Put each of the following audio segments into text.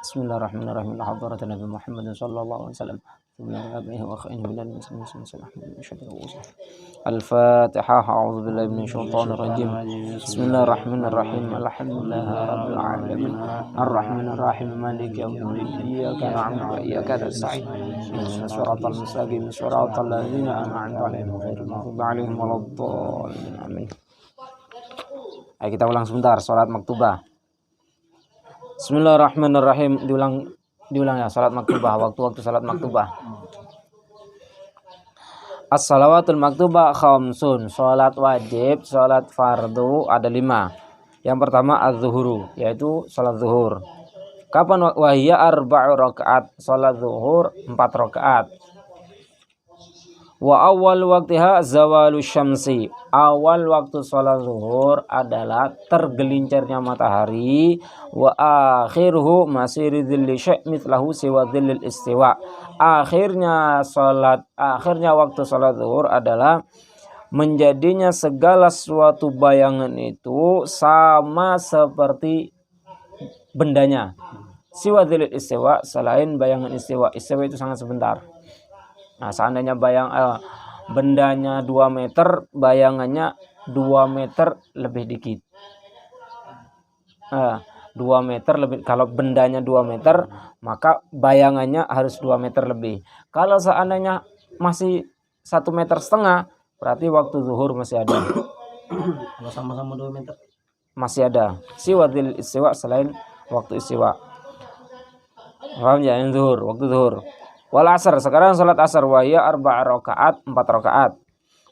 Bismillahirrahmanirrahim. Hadirat Nabi Muhammad sallallahu alaihi wasallam. Al-Fatihah. A'udzu billahi minasyaitonir rajim. Bismillahirrahmanirrahim. Alhamdulillahirabbil alamin. Arrahmanir rahim. Maliki yaumiddin. Iyyaka na'budu wa iyyaka nasta'in. Ihdinas siratal mustaqim. Siratal ladzina an'amta 'alaihim ghairil maghdubi 'alaihim waladdallin. Amin. Ayo kita ulang sebentar salat maktubah. Bismillahirrahmanirrahim. Diulang ya salat maktubah, waktu-waktu salat maktubah. As-salawatul maktubah khamsun. Salat wajib, salat fardu ada 5. Yang pertama az-zuhuru, yaitu salat zuhur. Kapan? Wahiyya arba'u rakaat. Salat zuhur 4 rakaat. Wa awal waktiha zawalu syamsi. Awal waktu sholat zuhur adalah tergelincirnya matahari. Wa akhiruhu masiri dhilli syai' mithlahu siwa dhillil istiwa. Akhirnya waktu sholat zuhur adalah menjadinya segala suatu bayangan itu sama seperti bendanya. Siwa dhillil istiwa, selain bayangan istiwa. Istiwa itu sangat sebentar. Nah, seandainya bendanya 2 meter, bayangannya 2 meter lebih dikit. 2 meter lebih. Kalau bendanya 2 meter, maka bayangannya harus 2 meter lebih. Kalau seandainya masih 1,5 meter, berarti waktu zuhur masih ada. Kalau sama-sama 2 meter? Masih ada. Siwadil istiwa, selain waktu istiwa. Paham ya? Yang zuhur, waktu zuhur. Wal asar, sekarang salat asar, wahya 4 rakaat, 4 rakaat.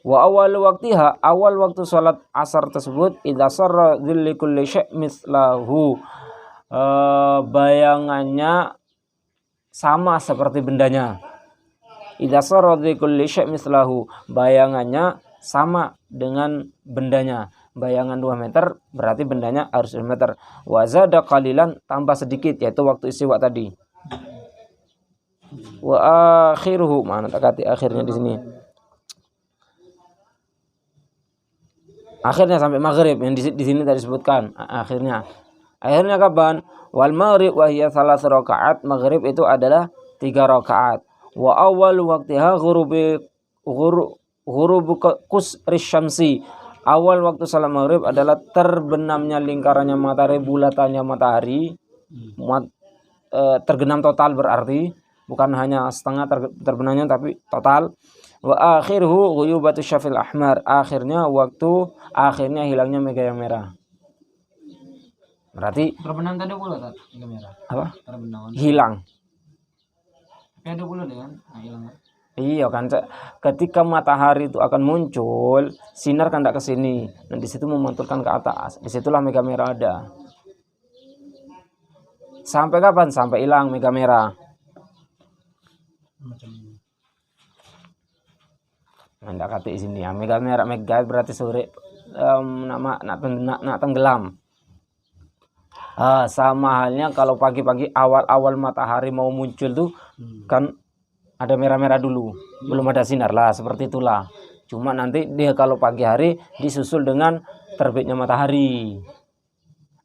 Wa awal waktiha, awal waktu salat asar tersebut, idza sarra dhilli kulli syai' mithlahu. Bayangannya sama seperti bendanya. Idza sarra dhilli kulli syai' mithlahu, bayangannya sama dengan bendanya. Bayangan 2 meter berarti bendanya harus 2 meter. Wa zada qalilan, tambah sedikit, yaitu waktu istiwa tadi. Wa akhiruhu, mana takati akhirnya di sini. Akhirnya sampai maghrib yang di sini tadi disebutkan. Akhirnya kapan? Wal maghrib wa hiya 3 rakaat. Maghrib itu adalah 3 rakaat. Wa awal waktiha ghurubu qusri syamsi. Awal waktu salat maghrib adalah terbenamnya lingkarannya matahari, bulatannya matahari. Tergenam total berarti bukan hanya setengah terbenamnya tapi total. Wa akhiruhu ghuyubatu syafil ahmar. Akhirnya hilangnya mega yang merah. Berarti terbenam tadi pula tak mega merah. Apa? Terbenam. Hilang. Tapi ada pula dengan hilang. Iya kan, ketika matahari itu akan muncul, sinar kan tidak ke sini. Dan di situ memantulkan ke atas. Disitulah mega merah ada. Sampai kapan? Sampai hilang mega merah. Anda kata di sini ya, mega merah, mega berarti sore nak tenggelam. Sama halnya kalau pagi-pagi awal matahari mau muncul tuh kan ada merah-merah dulu, belum ada sinar lah, seperti itulah. Cuma nanti dia kalau pagi hari disusul dengan terbitnya matahari.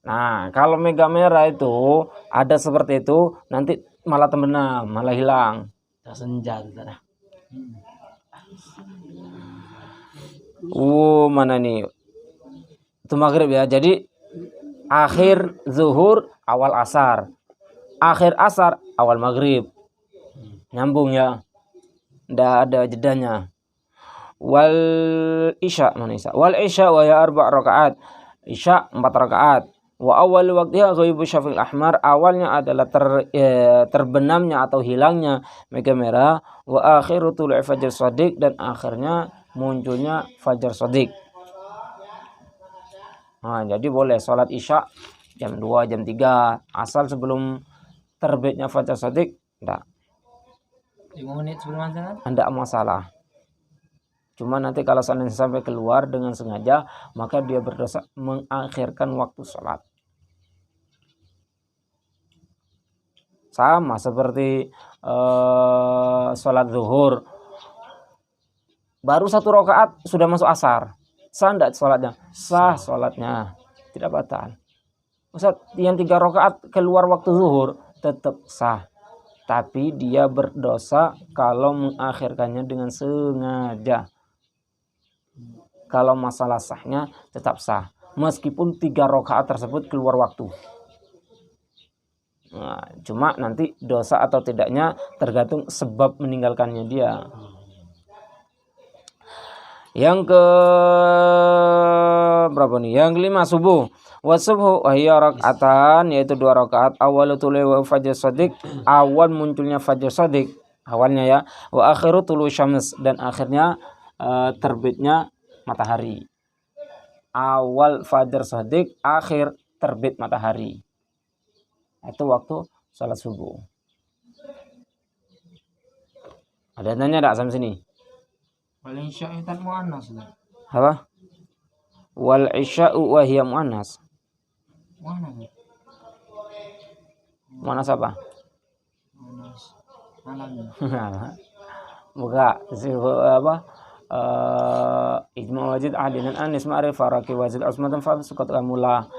Nah, kalau mega merah itu ada seperti itu, nanti malah terbenam, malah hilang. Senja mana nih? Itu maghrib ya. Jadi akhir zuhur awal asar, akhir asar awal maghrib. Nyambung ya. Nggak ada jedanya. Wal isya, mana isya? Wal isya wa ya 4 rakaat. Isya 4 rakaat. Wa awal waktiha ghaibu syafil ahmar. Awalnya adalah terbenamnya atau hilangnya mega merah. Wa akhiru tulu'i fajr shadiq, dan akhirnya munculnya fajar shadiq. Nah, jadi boleh sholat isya jam 2, jam 3, asal sebelum terbitnya fajar shadiq enggak. 5 menit sebelum azan? Enggak masalah. Cuma nanti kalau seandainya sampai keluar dengan sengaja, maka dia berdosa mengakhirkan waktu sholat. Sama seperti sholat zuhur. Baru 1 rakaat sudah masuk asar. Sah enggak sholatnya? Sah sholatnya. Tidak batal. Ustaz, yang 3 rakaat keluar waktu zuhur, tetap sah. Tapi dia berdosa kalau mengakhirkannya dengan sengaja. Kalau masalah sahnya tetap sah. Meskipun 3 rakaat tersebut keluar waktu. Nah, cuma nanti dosa atau tidaknya tergantung sebab meninggalkannya dia. Yang ke berapa nih? Yang kelima subuh. Wasubhu hiya rakaatan, yaitu 2 rakaat. Awwalu tulu fajr shadiq, awal munculnya fajr shadiq, awalnya ya. Wa akhiru tulu syams, dan akhirnya terbitnya matahari. Awal fajr shadiq, akhir terbit matahari. Itu waktu salat subuh. Ada yang nanya enggak sampai sini? Wal isya itu muannas. Apa? Wal isya'u wa hiya muannas. Muannas. Muannas apa? Muannas. Malam. Buka apa? Ijma wajid adilan anis ma'rifah raki wajid asmatan fa sukat kamula.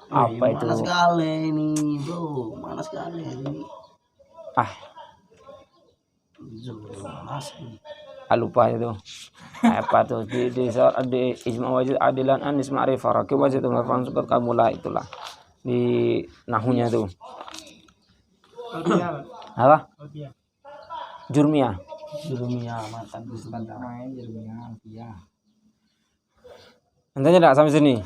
Apa itu? Mana sekali ini, bro? Mana sekali ini? Lupa itu. Apa tuh di ijma wajid adilan anis ma'rifah raki wajid asmatan sukat kamula, itulah di nahunya tuh. Apa? Jurmiyah. Jurumiyah makan Sebentar main jadinya ya. Nantinya enggak sampai sini.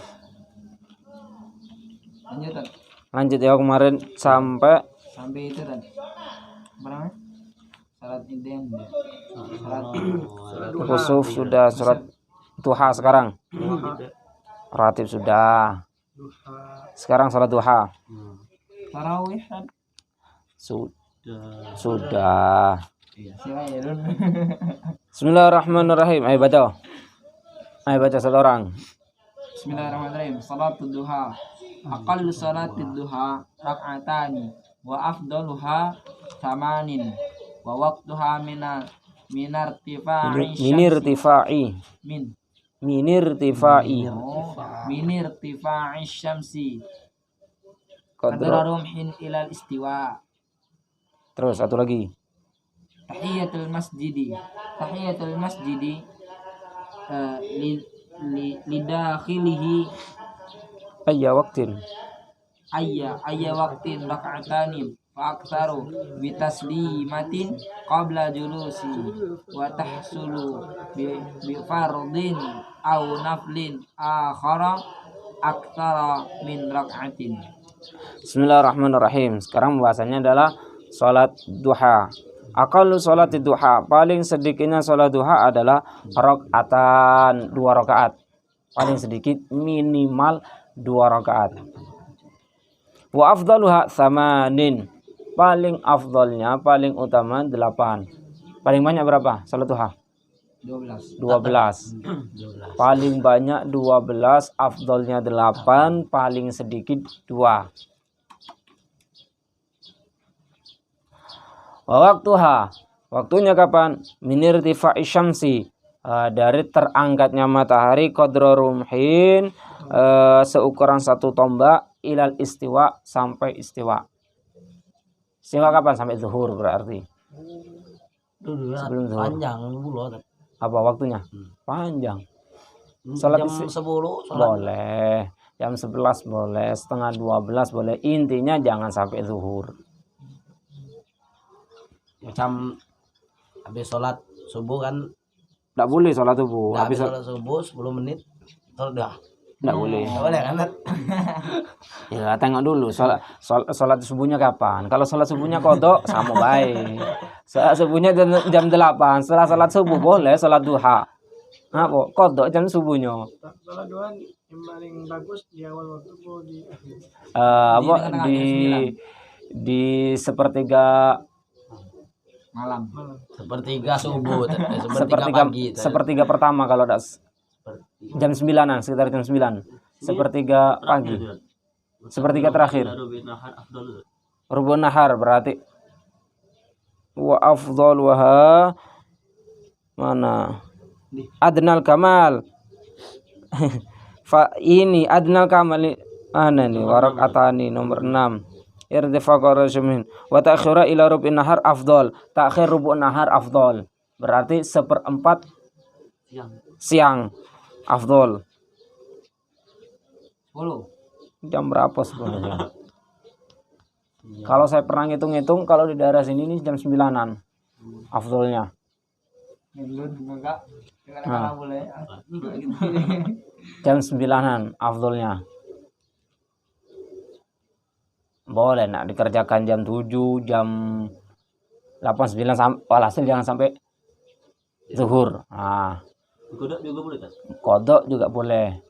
Lanjut ya, kemarin sampai itu kan. Berapa? Salat idem. Salat khusuf sudah, surat duha sekarang. Ratib sudah. Sekarang salat duha. tarawih kan. Sudah. Silakan. Bismillahirrahmanirrahim. Ayo baca. Ayo baca satu orang. Bismillahirrahmanirrahim. Salatul duha. Aqallu salatil duha rak'atani wa afdaluha thamanin wa waqtuha minirtifa'i syamsi qadra rumhin ilal istiwa. Terus satu lagi. Tahiyatul masjidi lidakhilihi Ayya waqtin raka'atani fa aktsaru bi taslimatin qabla julusi wa tahsulu bi fardin aw naflin akhara aktsara min raka'atin. Bismillahirrahmanirrahim. Sekarang pembahasannya adalah salat duha. Aqallu salat duha, paling sedikitnya salat duha adalah rakaatan, 2 rakaat. Paling sedikit minimal 2 rakaat. Wa afdaluha tsamanin, paling afdalnya, paling utama 8. Paling banyak berapa salat duha? 12. Paling banyak 12, afdalnya 8, paling sedikit 2. Waktuha, waktunya kapan? Minirtifa'i syamsi, dari terangkatnya matahari, qadra rumhin, seukuran 1 tombak, ilal istiwa, sampai istiwa. Istiwa kapan? Sampai zuhur berarti. Sebelum zuhur. Panjang dulu. Apa waktunya? Panjang. Jam 10 boleh, jam 11 boleh, setengah 12 boleh. Intinya jangan sampai zuhur. Macam habis sholat subuh kan, Nggak boleh sholat subuh. habis sholat subuh 10 menit sudah Nggak boleh. nggak boleh kan? Ya tengok dulu sholat subuhnya kapan. Kalau sholat subuhnya kodok sama baik. Sholat subuhnya jam 8. Setelah sholat subuh boleh sholat duha. Nah, kodok jam subuhnya. Sholat duha yang paling bagus di awal waktu di di sepertiga Malam. Sepertiga subuh, sepertiga pagi, sepertiga pertama kalau ada jam 9-an, sekitar jam 9. Sepertiga pagi. Sepertiga terakhir. Rubun nahar berarti wa afdaluha mana? Adnal kamal. Fa ini adnal kamal mana nih? Warakatani nomor 6. irtifaq rasmin wa ta'khira ila rub'in nahar afdal. Ta'khir rub'un nahar afdal. Berarti 1/4 siang afdal. 10. Jam berapa sebenarnya? Kalau saya pernah ngitung-ngitung, kalau di daerah sini ini jam 9-an afdolnya. Enggak. Nah. Boleh. Jam 9-an afdolnya. Boleh nak dikerjakan jam 7, jam 8, 9 sampai walhasil jangan sampai zuhur. Nah, Kodok juga boleh kan? kodok juga boleh.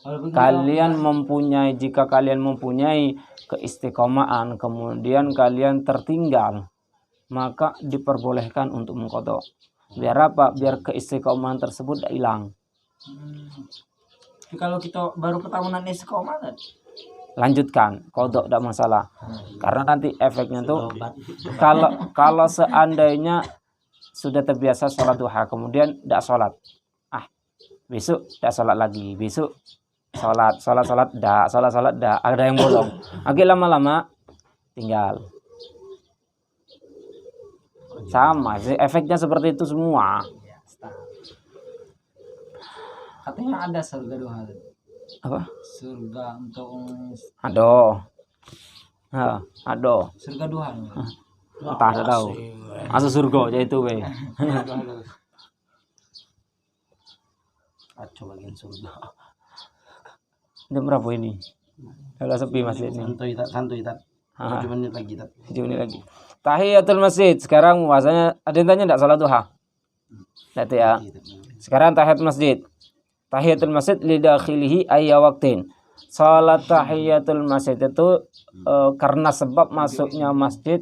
Jika kalian mempunyai keistiqomahan, kemudian kalian tertinggal, maka diperbolehkan untuk mengkodok. Biar apa? Biar keistiqomahan tersebut tidak hilang. Kalau kita baru ketahuan istiqomah kan? Lanjutkan, kodok tidak masalah. Karena nanti efeknya tuh kalau seandainya sudah terbiasa sholat duha, kemudian tidak sholat, besok tidak sholat lagi, besok sholat dah, ada yang bolong. Agak lama-lama tinggal. Sama sih, efeknya seperti itu semua. Katanya ada surga duha. Apa? Surga untuk Ado. surga duha. Entah ada tahu. Masuk surga aja itu we. Kacau bagian surga. Jam berapa ini? Kalau sepi masjid ini. Santuy tat. 7 menit lagi tat. 7 menit lagi. Tahiyatul masjid. Sekarang bahasanya ada yang tanya enggak salat duha? Lihat ya. Sekarang tahiyatul masjid. Tahiyatul masjid lidakhilihi ayya waqtin. Salat tahiyatul masjid itu karena sebab masuknya masjid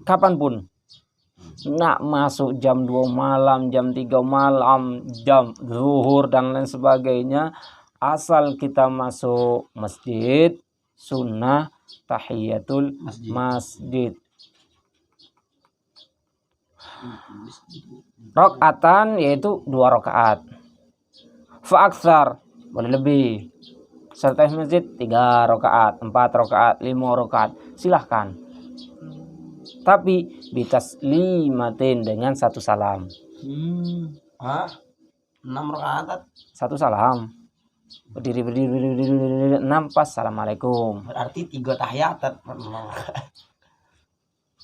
kapanpun. Nak masuk jam 2 malam, jam 3 malam, jam zuhur dan lain sebagainya, asal kita masuk masjid, sunnah tahiyatul masjid. Rakaatan yaitu 2 rakaat. Fa'aksar boleh lebih. Salat masjid 3 rakaat, 4 rakaat, 5 rakaat, silahkan. Tapi bitaslimatin dengan 1 salam. 6 rakaat. 1 salam. Berdiri 6 pas assalamualaikum. Berarti 3 tahiyat.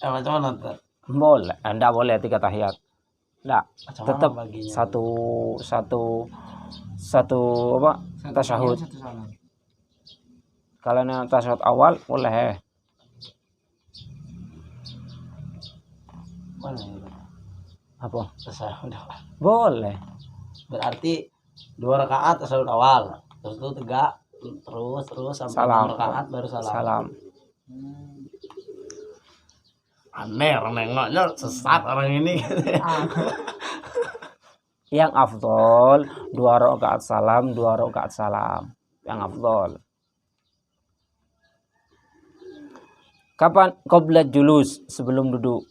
Macam mana tat? Boleh, Anda boleh 3 tahiyat. Enggak, tetap baginya? satu apa? Tasyahud. Satu salam. Kalau yang tasyahud awal boleh. Apa? Tasyahud. Boleh. Berarti 2 rakaat tasyahud awal. Terus itu tegak terus sampai Salam. 6 rakaat baru salam. Salam. Aneh orang nengoknya sesat orang ini. Yang afdol 2 rakaat salam, 2 rakaat salam. Yang afdol. Kapan? Qabla julus, sebelum duduk.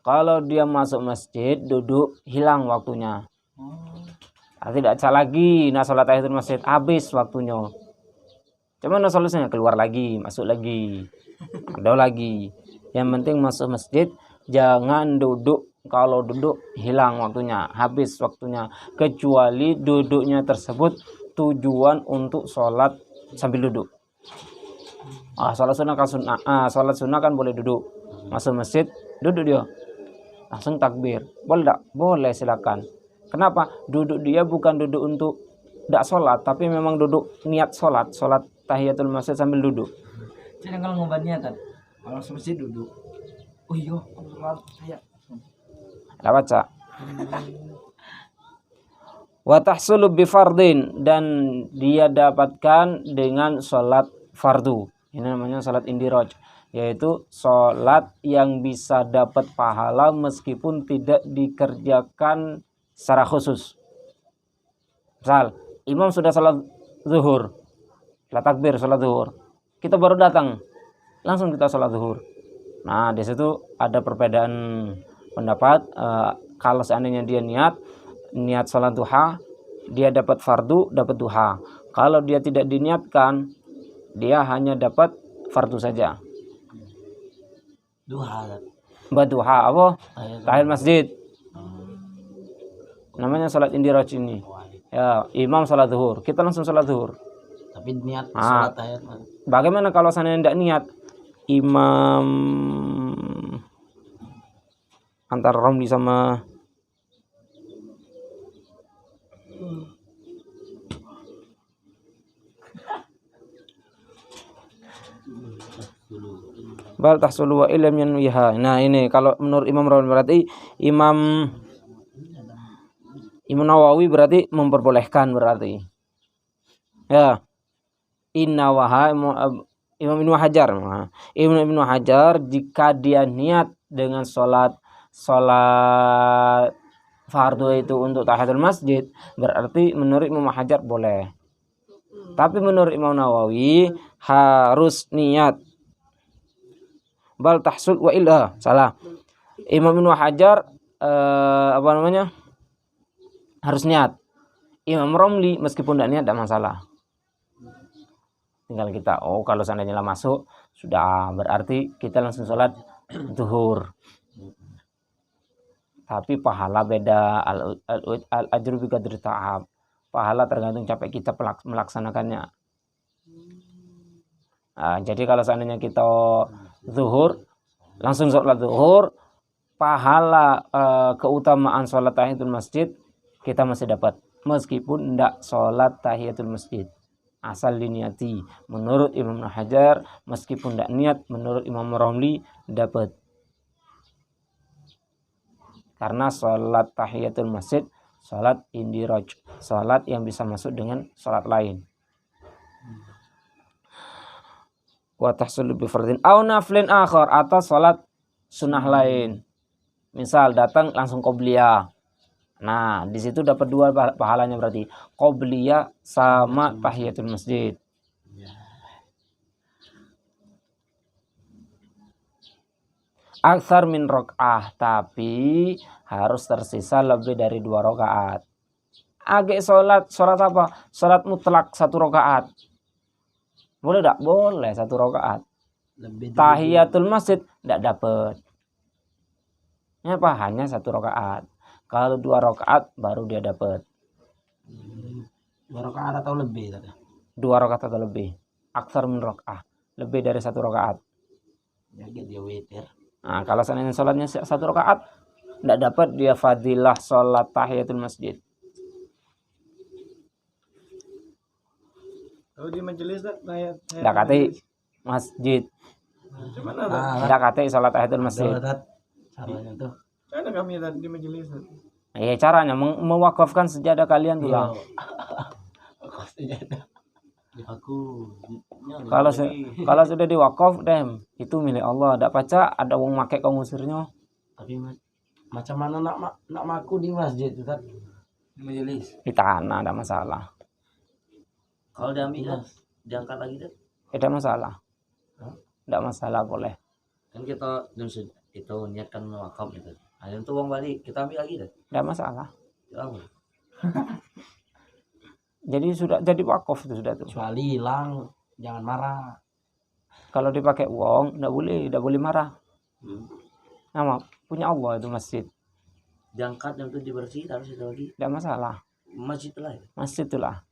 Kalau dia masuk masjid, duduk, hilang waktunya. Tidak bisa lagi, nah sholat tahiyatul masjid, habis waktunya. Cuman solusinya keluar lagi, masuk lagi. Ada lagi. Yang penting masuk masjid, jangan duduk. Kalau duduk, hilang waktunya, habis waktunya. Kecuali duduknya tersebut tujuan untuk sholat sambil duduk. Sholat sunnah kan sunnah. Sholat sunnah kan boleh duduk. Masuk masjid, duduk dia. Langsung takbir. Boleh tak? Boleh, silakan. Kenapa? Duduk dia bukan duduk untuk tidak sholat, tapi memang duduk niat sholat. Sholat tahiyatul masjid sambil duduk. Jadi kalau ngobatnya kan, kalau masjid duduk. Oh iya, sholat tahiyat. Tidak baca. Wa tahsulu bi fardin, dan dia dapatkan dengan sholat fardu. Ini namanya sholat indiraj, yaitu sholat yang bisa dapat pahala meskipun tidak dikerjakan secara khusus. Misal, imam sudah sholat zuhur, sholat takbir sholat zuhur, kita baru datang, langsung kita sholat zuhur. Nah, di situ ada perbedaan pendapat. Kalau seandainya dia niat sholat duha, dia dapat fardu, dapat duha. Kalau dia tidak diniatkan, dia hanya dapat fardu saja. Duha Tat. Baduha apa? Tahiyat. Tahiyat masjid. Namanya salat indiraj ini. Ya, imam salat zuhur. Kita langsung salat zuhur. Tapi niat Ah. sholat tahiyat Mat. Bagaimana kalau seandainya tidak niat? Imam antara Romli sama bal tahsulu wa illam yanwiha. Nah, ini kalau menurut Imam Romli berarti Imam Nawawi berarti memperbolehkan berarti. Ya. Inna waha Imam Ibnu Hajar. Nah, Ibnu Hajar jika dia niat dengan sholat fardu itu untuk tahiyatul masjid, berarti menurut Imam Hajar boleh. Tapi menurut Imam Nawawi harus niat. Bal tahsul wa illa. Salah. Imam Ibnu Hajar harus niat. Imam Romli meskipun tidak niat tidak masalah. Tinggal kita, kalau seandainya lah masuk, sudah berarti kita langsung sholat zuhur. Tapi pahala beda, al-ajru bi qadri ta'ab. Pahala tergantung capek kita melaksanakannya. Nah, jadi kalau seandainya kita zuhur, langsung sholat zuhur, pahala keutamaan sholat tahiyatul masjid kita masih dapat. Meskipun tidak sholat tahiyatul masjid. Asal diniati menurut Imam Hajar, meskipun tidak niat menurut Imam Romli dapat. Karena sholat tahiyatul masjid sholat indiraj, sholat yang bisa masuk dengan sholat lain. Wa tahsulu bi fardhin aw naflin akhar, atau sholat sunnah lain. Misal datang langsung qobliyah. Nah, di situ dapat dua pahalanya berarti. Qobliyah sama tahiyatul masjid. Aksar min rok'ah, tapi harus tersisa lebih dari 2 rakaat. Agak sholat apa? Sholat mutlak 1 rakaat. Boleh tak? Boleh 1 rakaat. Tahiyatul masjid tidak dapat. Apa? Hanya 1 rakaat. Kalau 2 rakaat baru dia dapat. 2 rakaat atau lebih tadi? 2 rakaat atau lebih. Aksar min rakaat, lebih dari 1 rakaat. Jadi dia witir. Nah, kalau seandainya sholatnya 1 rakaat, tidak dapat dia fadilah sholat tahiyatul masjid. Kalau di majelis tahiyat. Tidak kate masjid. Gimana Tidak kate sholat tahiyatul masjid. Caranya tuh. Ada kami tadi di majelis. Ya caranya mewakafkan sejadah kalian tuh lah. Aku Kalau sudah diwakaf dem itu milik Allah. Tidak baca ada wong make kau ngusirnya. Tapi macam mana nak maku di masjid itu kan? Di majelis. Di tanah tidak masalah. Kalau diambil diangkat lagi deh. Tidak masalah. Tidak masalah boleh. Kan kita itu niatkan wakaf gitu. Ada itu uang balik kita ambil lagi deh. Tidak masalah. Ya, Jadi sudah jadi wakaf itu sudah tuh. kecuali hilang jangan marah. Kalau dipakai uang tidak boleh marah. Nama punya Allah itu masjid. Diangkat yang itu dibersih harus itu lagi. Tidak masalah. Masjid lah. Masjid itulah.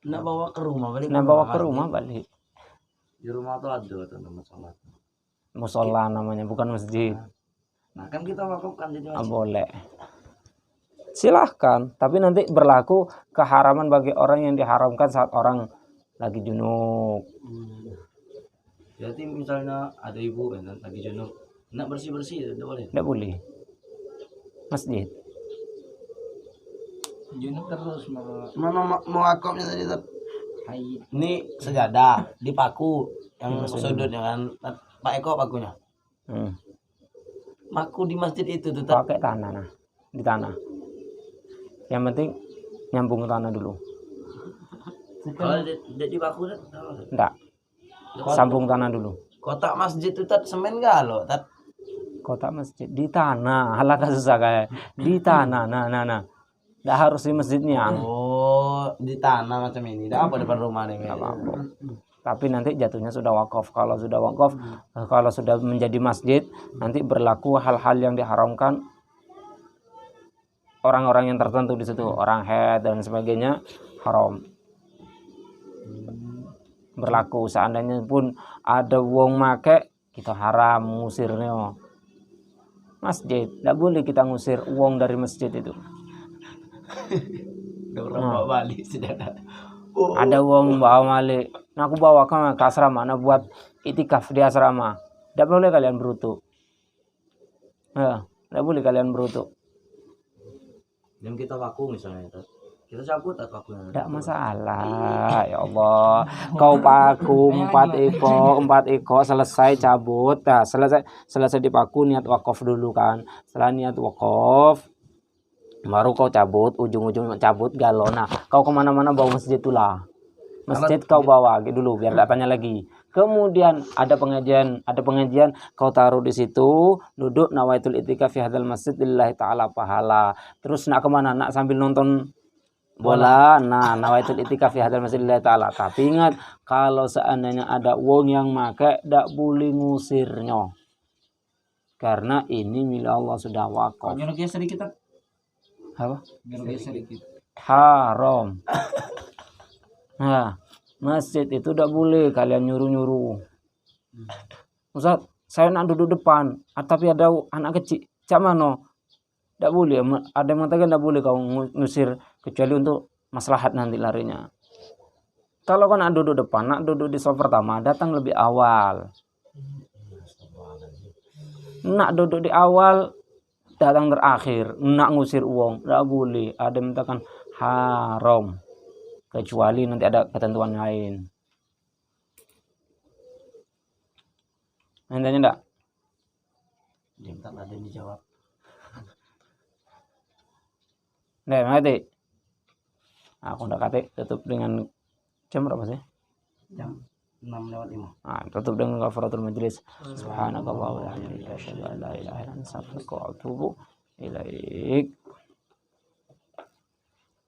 Nak bawa ke rumah balik. Nah bawa ke rumah balik. Di rumah tuh ada tuh tempat sholat. Musola namanya bukan masjid. Nah kan kita wakafkan jadi masjid. Boleh. Silahkan. Tapi nanti berlaku keharaman bagi orang yang diharamkan saat orang lagi junub. Jadi misalnya ada ibu kan lagi junub, nak bersih itu boleh. Tidak boleh. Masjid. Junub terus Mau wakafnya tadi tuh. Ini sejadah dipaku yang sudutnya kan. Pak Eko pakunya. Maku di masjid itu tuh. Pakai tanah nah. Di tanah. Yang penting nyambung ke tanah dulu. Kalau di paku tuh. Enggak. Sambung tanah dulu. Kotak masjid itu tat semen gak lo? Tat Kotak masjid di tanah. Halah susah kayak di tanah. Nah. Enggak harus di masjidnya. oh di tanah macam ini. Dah apa depan rumah nih? Enggak apa-apa. Tapi nanti jatuhnya sudah wakaf. Kalau sudah wakaf, kalau sudah menjadi masjid, nanti berlaku hal-hal yang diharamkan orang-orang yang tertentu di situ, orang haid dan sebagainya haram. Berlaku seandainya pun ada wong make, kita haram ngusirnya. Masjid, tidak boleh kita ngusir uang dari masjid itu. Orang bawa balik saudara. Ada uang bawa balik, nah aku bawa ke asrama, nah buat itikaf di asrama. Tidak boleh kalian berutuk. Ya, tidak boleh kalian berutuk. Dan kita vakum misalnya, kita cabut atau vakumnya? Tidak masalah, ya Allah. Kau paku 4 ekor selesai cabut, nah selesai dipaku niat wakaf dulu kan. Setelah niat wakaf, baru kau cabut, ujung-ujung cabut galon. Nah, kau kemana-mana bawa masjid itulah. Masjid kau bawa dulu biar tidak tanya lagi. Kemudian ada pengajian, kau taruh di situ, duduk nawaitul itikaf fi hadzal masjid lillahi taala pahala. Terus nak kemana? Nak sambil nonton bola, nah nawaitul itikaf fi hadzal masjid lillahi taala. Tapi ingat, kalau seandainya ada wong yang make, tidak boleh ngusirnya. Karena ini milik Allah sudah wakaf. Kalau geser sedikit, Apa? geser sedikit. Haram. Nah, masjid itu tidak boleh kalian nyuruh-nyuruh. Ustaz, saya nak duduk depan, tapi ada anak kecil. Cak mana? Tidak boleh. Ada yang mengatakan tidak boleh kau ngusir kecuali untuk maslahat nanti larinya. Kalau kau nak duduk depan, nak duduk di sofa pertama, datang lebih awal. Nak duduk di awal, datang terakhir. Nak ngusir uang, tidak boleh. Ada yang mengatakan haram. Kecuali nanti ada ketentuan lain. Tanya enggak? Dia tak ada yang dijawab. Nah, mati. Aku udah kate tutup dengan jam berapa sih? Jam 6:05. Nah, tutup dengan kafaratul majlis. Subhanakallahumma wa bihamdika asyhadu an la ilaha illa anta astaghfiruka wa atubu ilaik.